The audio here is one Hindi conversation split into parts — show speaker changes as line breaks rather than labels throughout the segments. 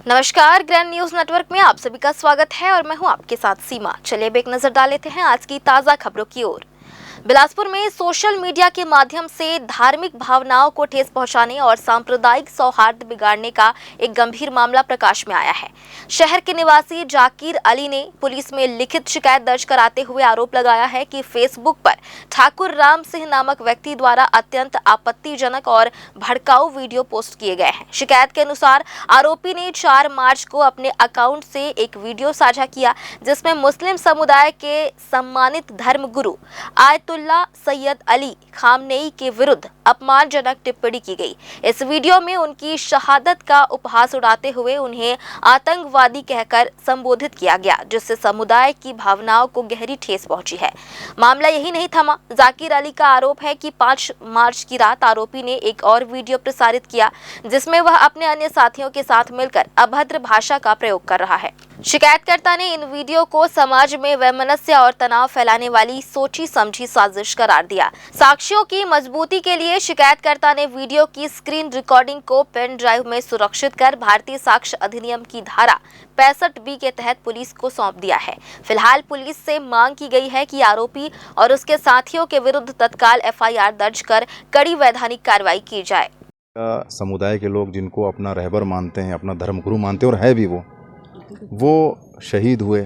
नमस्कार, ग्रैंड न्यूज नेटवर्क में आप सभी का स्वागत है और मैं हूं आपके साथ सीमा। चलिए अब एक नजर डाल लेते हैं आज की ताजा खबरों की ओर। बिलासपुर में सोशल मीडिया के माध्यम से धार्मिक भावनाओं को ठेस पहुंचाने और सांप्रदायिक सौहार्द बिगाड़ने का एक गंभीर मामला प्रकाश में आया है। शहर के निवासी जाकिर अली ने पुलिस में लिखित शिकायत दर्ज कराते हुए आरोप लगाया है कि फेसबुक पर ठाकुर राम सिंह नामक व्यक्ति द्वारा अत्यंत आपत्तिजनक और भड़काऊ वीडियो पोस्ट किए गए हैं। शिकायत के अनुसार आरोपी ने 4 मार्च को अपने अकाउंट से एक वीडियो साझा किया जिसमें मुस्लिम समुदाय के सम्मानित धर्मगुरु आयतुल्ला सैयद अली खामनेई के विरुद्ध अपमानजनक टिप्पणी की गई। इस वीडियो में उनकी शहादत का उपहास उड़ाते हुए उन्हें आतंकवादी कहकर संबोधित किया गया, जिससे समुदाय की भावनाओं को गहरी ठेस पहुंची है। मामला यही नहीं थमा। जाकिर अली का आरोप है कि 5 मार्च की रात आरोपी ने एक और वीडियो प्रसारित किया जिसमें वह अपने अन्य साथियों के साथ मिलकर अभद्र भाषा का प्रयोग कर रहा है। शिकायतकर्ता ने इन वीडियो को समाज में वैमनस्य और तनाव फैलाने वाली सोची समझी साजिश करार दिया। साक्ष्यों की मजबूती के लिए शिकायतकर्ता ने वीडियो की स्क्रीन रिकॉर्डिंग को पेन ड्राइव में सुरक्षित कर भारतीय साक्ष्य अधिनियम की धारा 65B के तहत पुलिस को सौंप दिया है। फिलहाल पुलिस से मांग की गई है कि आरोपी और उसके साथियों के विरुद्ध तत्काल FIR दर्ज कर कड़ी वैधानिक कार्रवाई की जाए।
समुदाय के लोग जिनको अपना रहबर मानते हैं, अपना धर्मगुरु मानते हैं और है भी वो शहीद हुए,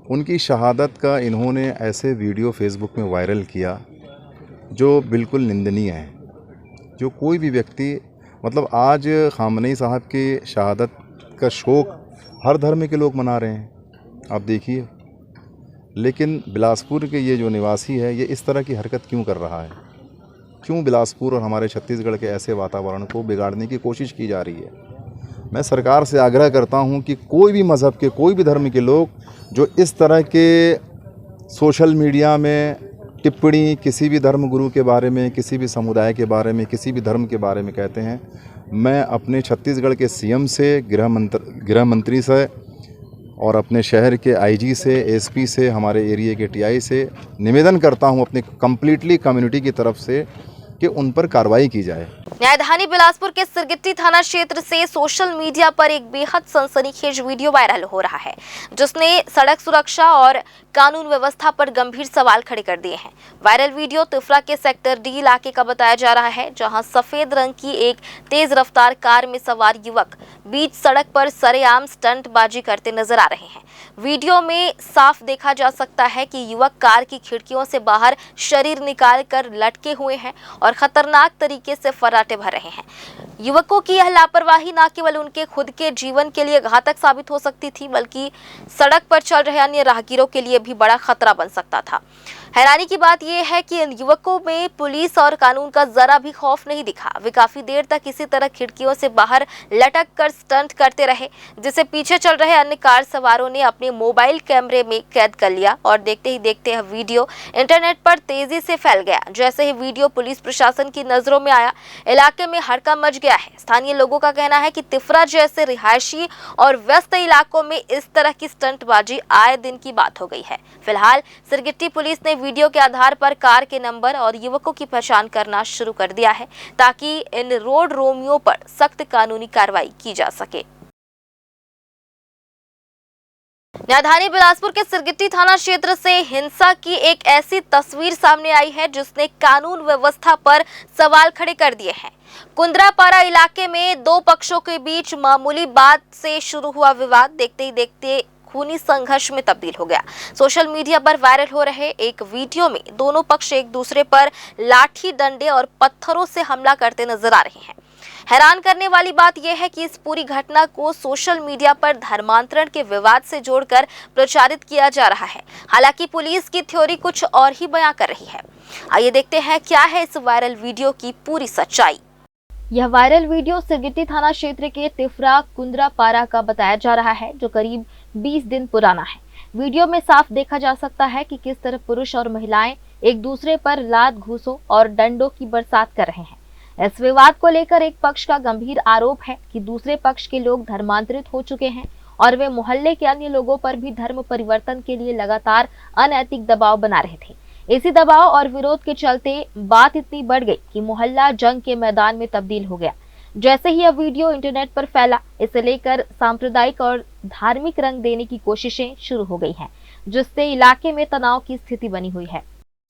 उनकी शहादत का इन्होंने ऐसे वीडियो फेसबुक में वायरल किया जो बिल्कुल निंदनीय है। जो कोई भी व्यक्ति मतलब आज खामनेई साहब की शहादत का शोक हर धर्म के लोग मना रहे हैं, आप देखिए, लेकिन बिलासपुर के ये जो निवासी है ये इस तरह की हरकत क्यों कर रहा है? क्यों बिलासपुर और हमारे छत्तीसगढ़ के ऐसे वातावरण को बिगाड़ने की कोशिश की जा रही है? मैं सरकार से आग्रह करता हूं कि कोई भी मज़हब के, कोई भी धर्म के लोग जो इस तरह के सोशल मीडिया में टिप्पणी किसी भी धर्म गुरु के बारे में, किसी भी समुदाय के बारे में, किसी भी धर्म के बारे में कहते हैं, मैं अपने छत्तीसगढ़ के CM से, गृह मंत्री से और अपने शहर के IG से, SP से, हमारे एरिया के TI से निवेदन करता हूं अपने कंप्लीटली कम्युनिटी की तरफ से कि उन पर कार्रवाई की जाए।
न्यायधानी बिलासपुर के सिरगिट्टी थाना क्षेत्र से सोशल मीडिया पर एक बेहद सनसनीखेज वीडियो वायरल हो रहा है जिसने सड़क सुरक्षा और कानून व्यवस्था पर गंभीर सवाल खड़े कर दिए हैं। वायरल वीडियो तिफरा के सेक्टर D इलाके का बताया जा रहा है, जहां सफेद रंग की एक तेज रफ्तार कार में सवार युवक बीच सड़क पर सरेआम स्टंटबाजी करते नजर आ रहे हैं। वीडियो में साफ देखा जा सकता है कि युवक कार की खिड़कियों से बाहर शरीर निकाल कर लटके हुए हैं और खतरनाक तरीके से फर्राटे भर रहे हैं। युवकों की यह लापरवाही न केवल उनके खुद के जीवन के लिए घातक साबित हो सकती थी, बल्कि सड़क पर चल रहे अन्य राहगीरों के लिए भी बड़ा खतरा बन सकता था। हैरानी की बात यह है कि इन युवकों में पुलिस और कानून का जरा भी खौफ नहीं दिखा। वे काफी देर तक इसी तरह खिड़कियों से बाहर लटक कर स्टंट करते रहे, जिसे पीछे चल रहे अन्य कार सवारों ने अपने मोबाइल कैमरे में कैद कर लिया और देखते ही देखते यह वीडियो इंटरनेट पर तेजी से फैल गया। जैसे ही वीडियो पुलिस प्रशासन की नजरों में आया, इलाके में हड़कंप मच गया है। स्थानीय लोगों का कहना है कि तिफरा जैसे रिहायशी और व्यस्त इलाकों में इस तरह की स्टंटबाजी आए दिन की बात हो गई है। फिलहाल सिरगिट्टी पुलिस ने वीडियो के आधार पर कार के नंबर और युवकों की पहचान करना शुरू कर दिया है ताकि इन रोड रोमियो पर सख्त कानूनी कार्रवाई की जा सके। न्यायधानी बिलासपुर के सिरगिट्टी थाना क्षेत्र से हिंसा की एक ऐसी तस्वीर सामने आई है जिसने कानून व्यवस्था पर सवाल खड़े कर दिए हैं। कुंद्रापारा इलाके में 2 पक्षों के बीच मामूली बात से शुरू हुआ विवाद देखते ही देखते खूनी संघर्ष में तब्दील हो गया। सोशल मीडिया पर वायरल हो रहे एक वीडियो में दोनों पक्ष एक दूसरे पर लाठी, डंडे और पत्थरों से हमला करते नजर आ रहे हैं। हैरान करने वाली बात यह है कि इस पूरी घटना को सोशल मीडिया पर धर्मांतरण के विवाद से जोड़कर प्रचारित किया जा रहा है। हालांकि पुलिस की थ्योरी कुछ और ही बयां कर रही है। आइए देखते हैं क्या है इस वायरल वीडियो की पूरी सच्चाई। यह वायरल वीडियो सिरगिट्टी थाना क्षेत्र के तिफरा कुंद्रापारा का बताया जा रहा है, जो करीब 20 दिन पुराना है। वीडियो में साफ देखा जा सकता है कि किस तरह पुरुष और महिलाएं एक दूसरे पर लात, घूंसों और डंडों की बरसात कर रहे हैं। इस विवाद को लेकर एक पक्ष का गंभीर आरोप है कि दूसरे पक्ष के लोग धर्मांतरित हो चुके हैं और वे मोहल्ले के अन्य लोगों पर भी धर्म परिवर्तन के लिए लगातार अनैतिक दबाव बना रहे थे। इसी दबाव और विरोध के चलते बात इतनी बढ़ गई कि मोहल्ला जंग के मैदान में तब्दील हो गया। जैसे ही यह वीडियो इंटरनेट पर फैला, इसे लेकर सांप्रदायिक और धार्मिक रंग देने की कोशिशें शुरू हो गई हैं, जिससे इलाके में तनाव की स्थिति बनी हुई है।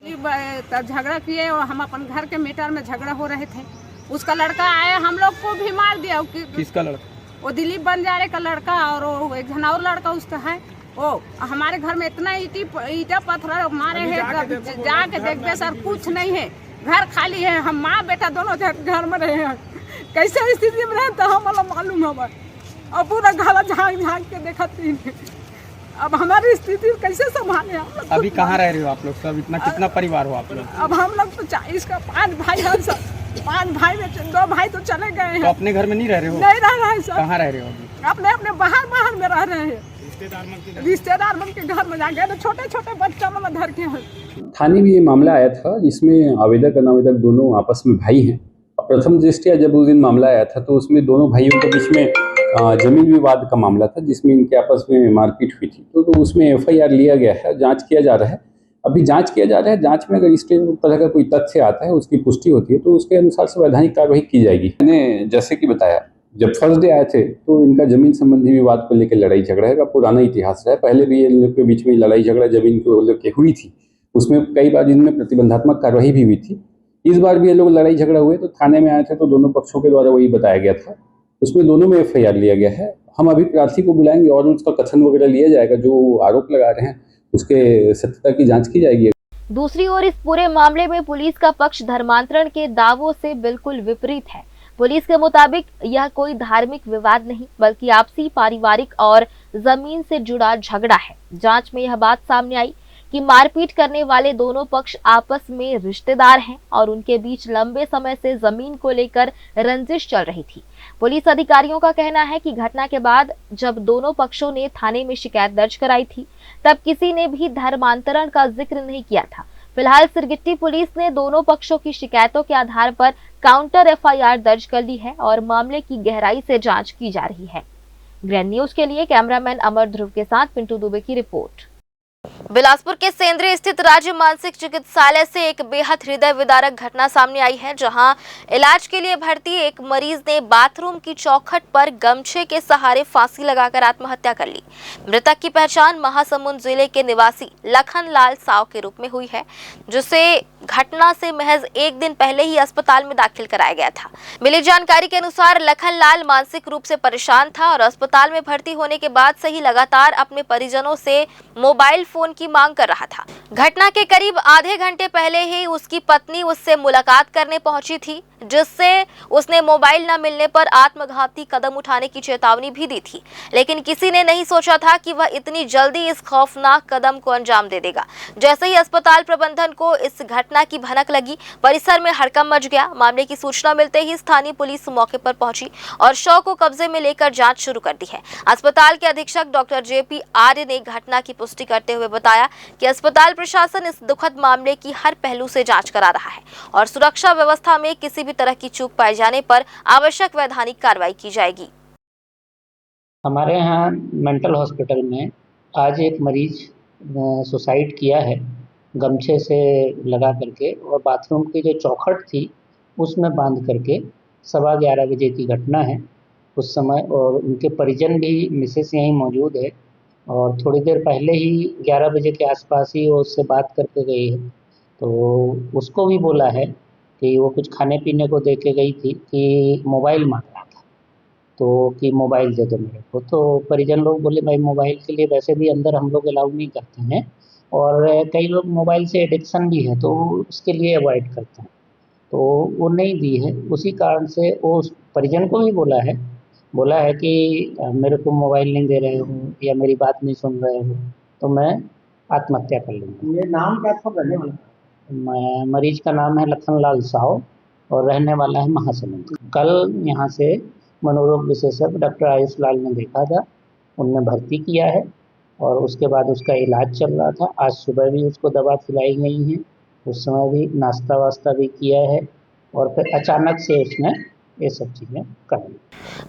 झगड़ा किए और हम अपन घर के मीटर में झगड़ा हो रहे थे, उसका लड़का आया हम लोग को भी मार दिया।
किसका लड़का?
वो दिलीप बंजारे का लड़का और वो एक झनावर लड़का उसका है। वो हमारे घर में इतना ईटा पत्थर मारे हैं, जाके देखते सर कुछ नहीं है, घर खाली है, हम माँ बेटा दोनों घर में रहे हैं। कैसे स्थिति में रहता हमारा मालूम है, और पूरा घर झाँक झाँक के देखा तीन। अब हमारी स्थिति कैसे संभाले हम लोग?
अभी कहाँ रह रहे हो आप लोग सब? इतना कितना परिवार हो आप लोग?
अब हम लोग तो 40 का 5 भाई हैं सब। 5 भाई में 2 भाई तो चले गए हैं।
तो अपने घर में नहीं रह रहे हो?
नहीं रह रहे हैं सर।
कहाँ रह रहे हो अभी?
अपने बाहर में रह रहे हैं। रिश्तेदार मन के घर में जाके तो छोटे छोटे बच्चा मन धर के हैं।
थाने में ये मामला आया था जिसमें आवेदक अनावेदक दोनों आपस में भाई हैं। प्रथम दृष्टया जब उस दिन मामला आया था तो उसमें दोनों भाइयों के बीच में जमीन विवाद का मामला था, जिसमें इनके आपस में मारपीट हुई थी। तो उसमें FIR लिया गया है, जांच किया जा रहा है। अभी जांच किया जा रहा है, जांच में अगर इस तरह का कोई तथ्य आता है, उसकी पुष्टि होती है तो उसके अनुसार संवैधानिक कार्रवाई की जाएगी। मैंने जैसे कि बताया, जब फर्स्ट डे आए थे तो इनका जमीन संबंधी विवाद को लेकर लड़ाई झगड़ा का पुराना इतिहास है। पहले भी इन लोग के बीच में लड़ाई झगड़ा जमीन को लेकर हुई थी, उसमें कई बार इनमें प्रतिबंधात्मक कार्रवाई भी हुई थी। इस बार भी ये लोग लड़ाई झगड़ा हुए तो थाने में आए थे तो दोनों पक्षों के द्वारा वही बताया गया था, उसमें दोनों में FIR लिया गया है। हम अभी प्रार्थी को बुलाएंगे और उसका कथन वगैरह लिया जाएगा, जो आरोप लगा रहे हैं उसके सत्यता की जांच की जाएगी।
दूसरी ओर इस पूरे मामले में पुलिस का पक्ष धर्मांतरण के दावों से बिल्कुल विपरीत है। पुलिस के मुताबिक यह कोई धार्मिक विवाद नहीं, बल्कि आपसी पारिवारिक और जमीन से जुड़ा झगड़ा है। जांच में यह बात सामने आई कि मारपीट करने वाले दोनों पक्ष आपस में रिश्तेदार हैं और उनके बीच लंबे समय से जमीन को लेकर रंजिश चल रही थी। पुलिस अधिकारियों का कहना है कि घटना के बाद जब दोनों पक्षों ने थाने में शिकायत दर्ज कराई थी, तब किसी ने भी धर्मांतरण का जिक्र नहीं किया था। फिलहाल सिरगिट्टी पुलिस ने दोनों पक्षों की शिकायतों के आधार पर काउंटर FIR दर्ज कर ली है और मामले की गहराई से जांच की जा रही है। ग्रैंड न्यूज के लिए कैमरामैन अमर ध्रुव के साथ पिंटू दुबे की रिपोर्ट। बिलासपुर के सेंद्री स्थित राज्य मानसिक चिकित्सालय से एक बेहद हृदय विदारक घटना सामने आई है, जहां इलाज के लिए भर्ती एक मरीज ने बाथरूम की चौखट पर गमछे के सहारे फांसी लगाकर आत्महत्या कर ली। मृतक की पहचान महासमुंद जिले के निवासी लखन लाल साव के रूप में हुई है, जिसे घटना से महज एक दिन पहले ही अस्पताल में दाखिल कराया गया था। मिली जानकारी के अनुसार लखन लाल मानसिक रूप से परेशान था और अस्पताल में भर्ती होने के बाद से ही लगातार अपने परिजनों से मोबाइल फोन की मांग कर रहा था। घटना के करीब आधे घंटे पहले ही उसकी पत्नी उससे मुलाकात करने पहुंची थी, जिससे उसने मोबाइल न मिलने पर आत्मघाती कदम उठाने की चेतावनी भी दी थी। लेकिन किसी ने नहीं सोचा था कि वह इतनी जल्दी इस खौफनाक कदम को अंजाम दे देगा। जैसे ही अस्पताल प्रबंधन को इस घटना की भनक लगी, परिसर में हड़कंप मच गया। मामले की सूचना मिलते ही स्थानीय पुलिस मौके पर पहुंची और शव को कब्जे में लेकर जांच शुरू कर दी है। अस्पताल के अधीक्षक डॉक्टर JP आर्य ने घटना की पुष्टि करते हुए बताया कि अस्पताल प्रशासन इस दुखद मामले की हर पहलू से जांच करा रहा है और सुरक्षा व्यवस्था में किसी भी तरह की चूक पाए जाने पर आवश्यक वैधानिक कार्रवाई की जाएगी।
हमारे यहाँ मेंटल हॉस्पिटल में आज एक मरीज सुसाइड किया है गमछे से लगा करके, और बाथरूम की जो चौखट थी उसमें बांध करके 11:15 बजे की घटना है उस समय। और उनके परिजन भी, मिसेस यहीं मौजूद है, और थोड़ी देर पहले ही 11 बजे के आसपास ही वो उससे बात करके गई है। तो उसको भी बोला है कि वो कुछ खाने पीने को दे के गई थी कि मोबाइल मांग रहा था, तो कि मोबाइल दे दो मेरे को। तो परिजन लोग बोले भाई मोबाइल के लिए वैसे भी अंदर हम लोग अलाउ नहीं करते हैं, और कई लोग मोबाइल से एडिक्शन भी है तो उसके लिए अवॉइड करते हैं, तो वो नहीं दी है। उसी कारण से वो उस परिजन को भी बोला है कि मेरे को मोबाइल नहीं दे रहे हो या मेरी बात नहीं सुन रहे हो तो मैं आत्महत्या कर लूँगा।
ये नाम क्या था रहने वाला?
मरीज का नाम है लखन लाल साव और रहने वाला है महासमुंद। कल यहाँ से मनोरोग विशेषज्ञ डॉक्टर आयुष लाल ने देखा था, उनने भर्ती किया है और उसके बाद उसका इलाज चल रहा था। आज सुबह भी उसको दवा खिलाई गई है, उस समय भी नाश्ता वास्ता भी किया है, और फिर अचानक से उसने ये सब चीज़ें करें।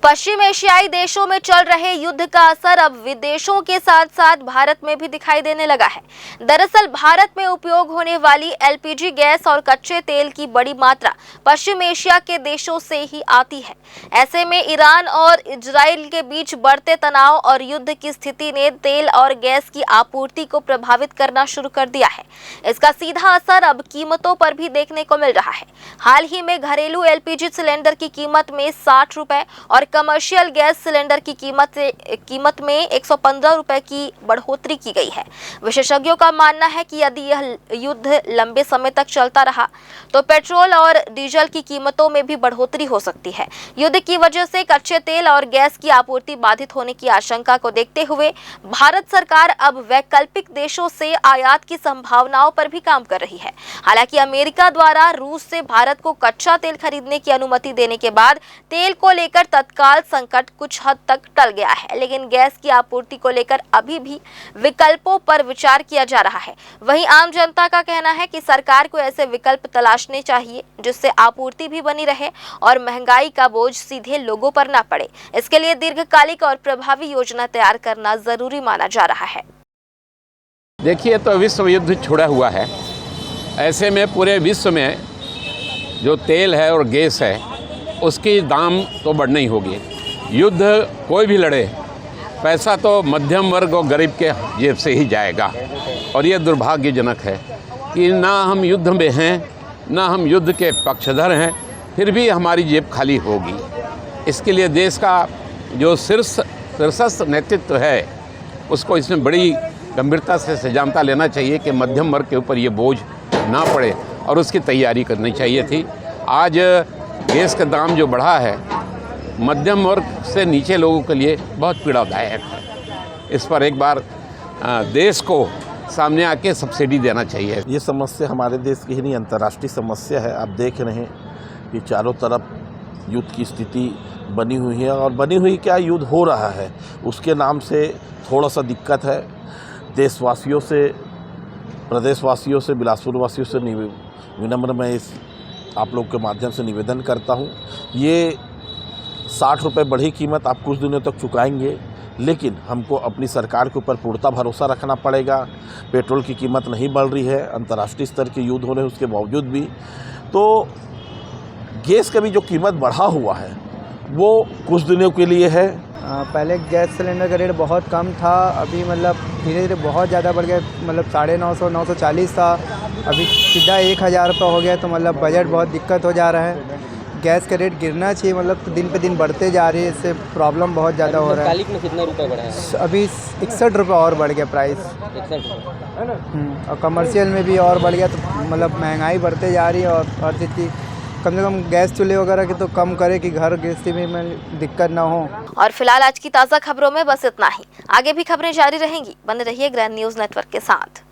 पश्चिम एशियाई देशों में चल रहे युद्ध का असर अब विदेशों के साथ साथ भारत में भी दिखाई देने लगा है। दरअसल भारत में उपयोग होने वाली एलपीजी गैस और कच्चे तेल की बड़ी मात्रा पश्चिम एशिया के देशों से ही आती है। ऐसे में ईरान और इजराइल के बीच बढ़ते तनाव और युद्ध की स्थिति ने तेल और गैस की आपूर्ति को प्रभावित करना शुरू कर दिया है। इसका सीधा असर अब कीमतों पर भी देखने को मिल रहा है। हाल ही में घरेलू एलपीजी सिलेंडर की कीमत में 60 रुपए और कमर्शियल गैस सिलेंडर की कीमत में 115 रुपए की बढ़ोतरी की गई है। विशेषज्ञों का मानना है कि यदि यह युद्ध लंबे समय तक चलता रहा तो पेट्रोल और डीजल की कीमतों में भी बढ़ोतरी हो सकती है। युद्ध की वजह से कच्चे तेल और गैस की आपूर्ति बाधित होने की आशंका को देखते हुए भारत सरकार अब वैकल्पिक देशों से आयात की संभावनाओं पर भी काम कर रही है। हालांकि अमेरिका द्वारा रूस से भारत को कच्चा तेल खरीदने की अनुमति देने के बाद तेल को लेकर तत्काल संकट कुछ हद तक टल गया है, लेकिन गैस की आपूर्ति को लेकर अभी भी विकल्पों पर विचार किया जा रहा है। वहीं आम जनता का कहना है कि सरकार को ऐसे विकल्प तलाशने चाहिए जिससे आपूर्ति भी बनी रहे और महंगाई का बोझ सीधे लोगों पर ना पड़े। इसके लिए दीर्घकालिक और प्रभावी योजना तैयार करना जरूरी माना जा रहा है।
देखिए, तो विश्व युद्ध छुड़ा हुआ है। ऐसे में पूरे विश्व में जो तेल है और गैस है उसकी दाम तो बढ़नी ही होगी। युद्ध कोई भी लड़े, पैसा तो मध्यम वर्ग और गरीब के जेब से ही जाएगा। और ये दुर्भाग्यजनक है कि ना हम युद्ध में हैं, ना हम युद्ध के पक्षधर हैं, फिर भी हमारी जेब खाली होगी। इसके लिए देश का जो शीर्षस्थ नेतृत्व है उसको इसमें बड़ी गंभीरता से सजामता लेना चाहिए कि मध्यम वर्ग के ऊपर ये बोझ ना पड़े और उसकी तैयारी करनी चाहिए थी। आज गैस का दाम जो बढ़ा है मध्यम वर्ग से नीचे लोगों के लिए बहुत पीड़ादायक है। इस पर एक बार देश को सामने आके सब्सिडी देना चाहिए।
ये समस्या हमारे देश की ही नहीं, अंतर्राष्ट्रीय समस्या है। आप देख रहे हैं कि चारों तरफ युद्ध की स्थिति बनी हुई है और बनी हुई क्या, युद्ध हो रहा है। उसके नाम से थोड़ा सा दिक्कत है। देशवासियों से, प्रदेशवासियों से, बिलासपुर वासियों से विनम्र मैं इस आप लोग के माध्यम से निवेदन करता हूँ, ये 60 रुपये बढ़ी कीमत आप कुछ दिनों तक चुकाएंगे, लेकिन हमको अपनी सरकार के ऊपर पूर्णतः भरोसा रखना पड़ेगा। पेट्रोल की कीमत नहीं बढ़ रही है, अंतर्राष्ट्रीय स्तर के युद्ध हो रहे हैं उसके बावजूद भी। तो गैस का भी जो कीमत बढ़ा हुआ है वो कुछ दिनों के लिए है।
पहले गैस सिलेंडर का रेट बहुत कम था, अभी मतलब धीरे धीरे बहुत ज़्यादा बढ़ गया। मतलब 950 940 था, अभी सीधा 1000 रुपये हो गया। तो मतलब बजट बहुत दिक्कत हो जा रहा है। गैस का रेट गिरना चाहिए, मतलब दिन पे दिन बढ़ते जा रही है, इससे प्रॉब्लम बहुत ज़्यादा हो रहा है।
में कितना रुपये बढ़ा है?
अभी 61 रुपये और बढ़ गया प्राइस,
61 है ना।
और कमर्शियल में भी और बढ़ गया। तो मतलब महंगाई बढ़ते जा रही है और हर चीज़ की कम से कम गैस चूल्हे वगैरह की तो कम करे कि घर गृहस्थी में दिक्कत ना हो।
और फिलहाल आज की ताज़ा खबरों में बस इतना ही। आगे भी खबरें जारी रहेंगी। बने रहिए ग्रैंड न्यूज़ नेटवर्क के साथ।